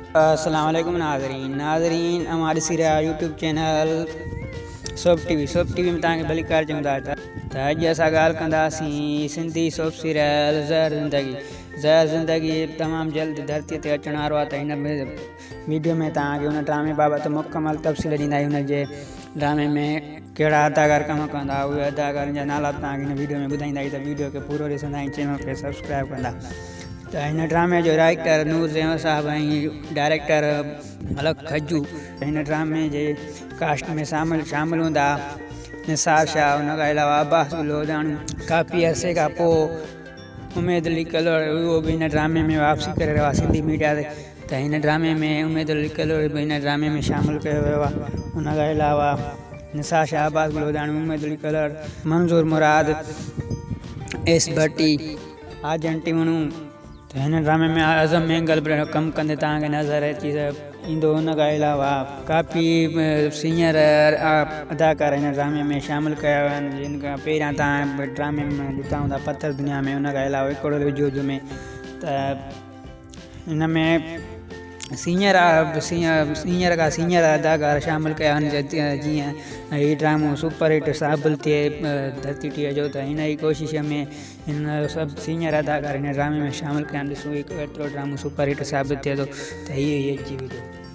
अस्सलाम वालेकुम नाज़रीन हमारे सिरा यूट्यूब चैनल सोप टीवी में तव्हांखे भली कार चऊं था त अॼु असां ॻाल्हि कंदासीं सिंधी सोप सीरियल ज़हर ज़िंदगी तमामु जल्द धरतीअ ते अचण वारो आहे। त हिन वीडियो में तव्हांखे हुन ड्रामे बाबति मुकमल तफ़सील ॾींदासीं। हुन जे ड्रामे में कहिड़ा अदाकार कमु कंदा, उहे अदाकारनि जा नाला तव्हांखे हिन वीडियो में ॿुधाईंदासीं। त वीडियो खे पूरो ॾिसंदा ऐं चैनल खे सब्सक्राइब कंदा। त हिन ड्रामे जो राइटर नूर ज़ैमल साहब ऐं डायरेक्टर मलक खजू हिन ड्रामे जे कास्ट में शामिल हूंदा। निसार शाह, उन खां अलावा अब्बास लोधाणी, काफ़ी अरसे खां पोइ उमेद अली कलोड़ उहो बि हिन ड्रामे में वापसी करे रहियो आहे सिंधी मीडिया ते। त हिन ड्रामे में उमेद अली कलोड़ बि हिन ड्रामे में शामिलु कयो वियो आहे। उन खां अलावा निसार शाह, अब्बास लोधाणी, उमेद अली कलोड़, मंज़ूर मुराद, एस भट्टी, आजंटी मणू। त हिन ड्रामे में आज़म मेंगल कमु कंदे तव्हांखे नज़र अची ईंदो। हुन खां अलावा काफ़ी सीनियर अदाकार हिन ड्रामे में शामिलु कया विया आहिनि। जिन खां पहिरियां तव्हां ड्रामे में ॾिठा हूंदा पत्थर दुनिया में। हुन खां अलावा हिकिड़ो वजूद में त हिन में सीनियर खां सीनियर अदाकार शामिलु कया आहिनि। जीअं हीउ ड्रामो सुपर हिट साबिल थिए धरती टीह जो। त हिन जी कोशिश में हिन सभु सीनियर अदाकार हिन ड्रामे में शामिलु कया आहिनि। ॾिसूं एतिरो ड्रामो सुपर हिट साबित थिए थो। त हीअ अची वीडियो